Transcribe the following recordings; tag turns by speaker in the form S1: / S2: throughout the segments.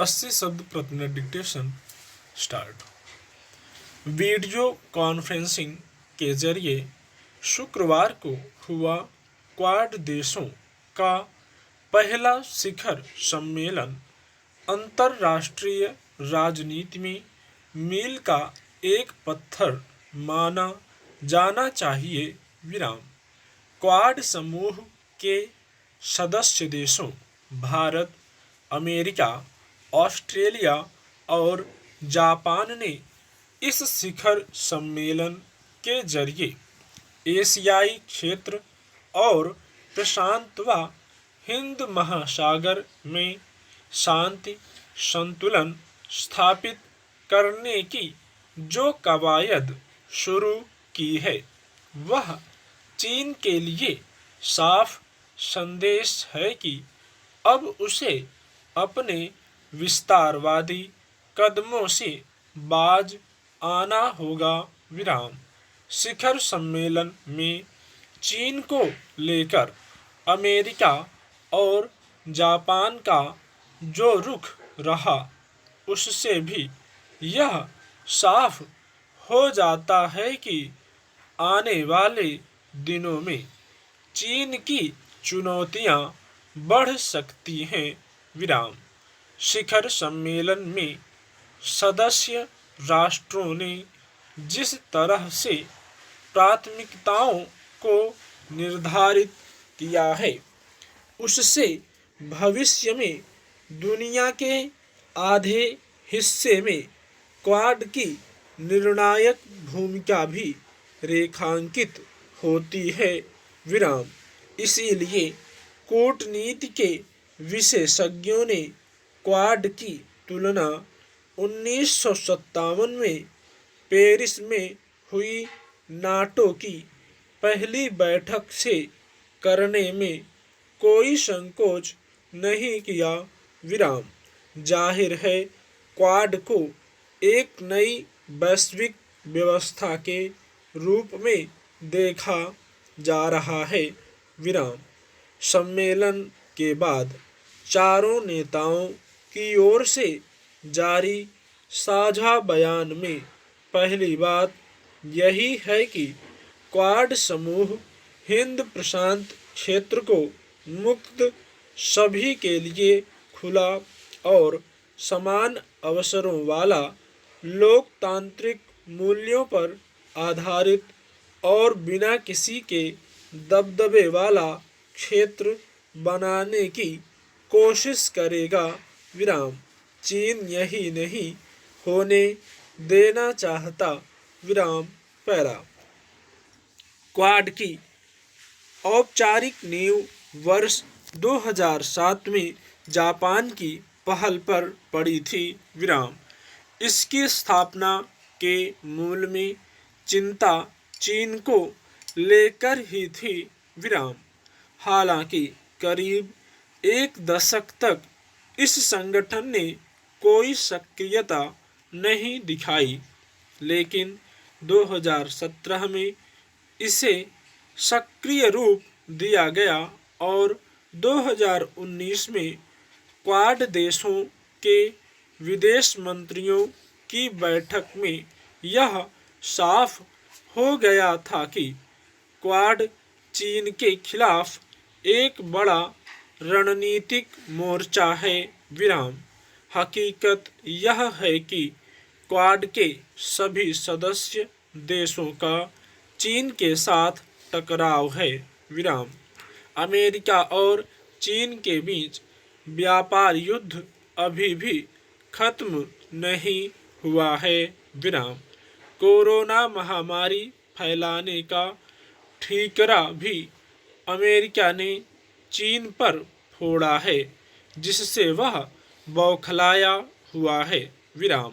S1: 80 शब्द प्रति minute dictation start. Video conferencing के जरिए शुक्रवार को हुआ क्वाड देशों का पहला शिखर सम्मेलन अंतर्राष्ट्रीय राजनीति में मील का एक पत्थर माना जाना चाहिए। विराम। क्वाड समूह के सदस्य देशों भारत, अमेरिका, ऑस्ट्रेलिया और जापान ने इस शिखर सम्मेलन के जरिए एशियाई क्षेत्र और प्रशांत व हिंद महासागर में शांति संतुलन स्थापित करने की जो कवायद शुरू की है वह चीन के लिए साफ संदेश है कि अब उसे अपने विस्तारवादी कदमों से बाज आना होगा। विराम। शिखर सम्मेलन में चीन को लेकर अमेरिका और जापान का जो रुख रहा उससे भी यह साफ हो जाता है कि आने वाले दिनों में चीन की चुनौतियां बढ़ सकती हैं। विराम। शिखर सम्मेलन में सदस्य राष्ट्रों ने जिस तरह से प्राथमिकताओं को निर्धारित किया है उससे भविष्य में दुनिया के आधे हिस्से में क्वाड की निर्णायक भूमिका भी रेखांकित होती है। विराम। इसीलिए कूटनीति के विशेषज्ञों ने क्वाड की तुलना 1957 में पेरिस में हुई नाटो की पहली बैठक से करने में कोई संकोच नहीं किया। विराम। जाहिर है क्वाड को एक नई वैश्विक व्यवस्था के रूप में देखा जा रहा है। विराम। सम्मेलन के बाद चारों नेताओं की ओर से जारी साझा बयान में पहली बात यही है कि क्वाड समूह हिंद प्रशांत क्षेत्र को मुक्त, सभी के लिए खुला और समान अवसरों वाला, लोकतांत्रिक मूल्यों पर आधारित और बिना किसी के दबदबे वाला क्षेत्र बनाने की कोशिश करेगा। विराम। चीन यही नहीं होने देना चाहता। विराम। पैरा। क्वाड की औपचारिक नींव वर्ष 2007 में जापान की पहल पर पड़ी थी। विराम। इसकी स्थापना के मूल में चिंता चीन को लेकर ही थी। विराम। हालांकि करीब एक दशक तक इस संगठन ने कोई सक्रियता नहीं दिखाई, लेकिन 2017 में इसे सक्रिय रूप दिया गया और 2019 में क्वाड देशों के विदेश मंत्रियों की बैठक में यह साफ हो गया था कि क्वाड चीन के खिलाफ एक बड़ा रणनीतिक मोर्चा है। विराम। हकीकत यह है कि क्वाड के सभी सदस्य देशों का चीन के साथ टकराव है। विराम। अमेरिका और चीन के बीच व्यापार युद्ध अभी भी खत्म नहीं हुआ है। विराम। कोरोना महामारी फैलाने का ठीकरा भी अमेरिका ने चीन पर फोड़ा है, जिससे वह बौखलाया हुआ है। विराम।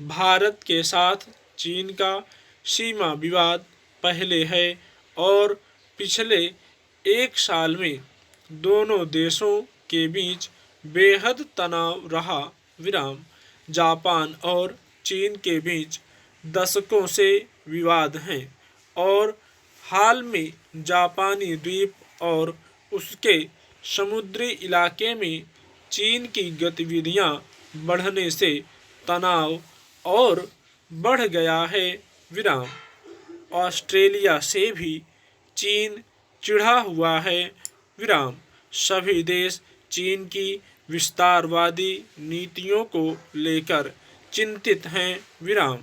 S1: भारत के साथ चीन का सीमा विवाद पहले है और पिछले एक साल में दोनों देशों के बीच बेहद तनाव रहा। विराम। जापान और चीन के बीच दशकों से विवाद हैं और हाल में जापानी द्वीप और उसके समुद्री इलाके में चीन की गतिविधियां बढ़ने से तनाव और बढ़ गया है। विराम। ऑस्ट्रेलिया से भी चीन चिढ़ा हुआ है। विराम। सभी देश चीन की विस्तारवादी नीतियों को लेकर चिंतित हैं। विराम।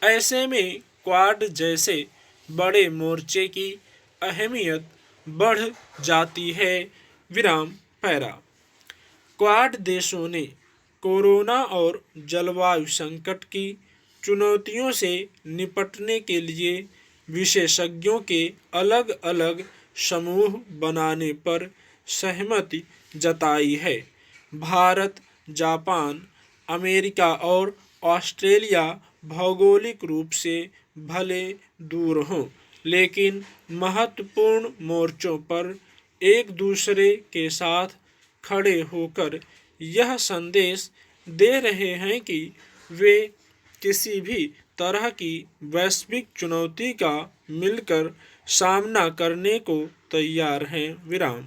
S1: ऐसे में क्वाड जैसे बड़े मोर्चे की अहमियत बढ़ जाती है। विराम। पैरा। क्वाड देशों ने कोरोना और जलवायु संकट की चुनौतियों से निपटने के लिए विशेषज्ञों के अलग अलग समूह बनाने पर सहमति जताई है। भारत, जापान, अमेरिका और ऑस्ट्रेलिया भौगोलिक रूप से भले दूर हों, लेकिन महत्वपूर्ण मोर्चों पर एक दूसरे के साथ खड़े होकर यह संदेश दे रहे हैं कि वे किसी भी तरह की वैश्विक चुनौती का मिलकर सामना करने को तैयार हैं। विराम।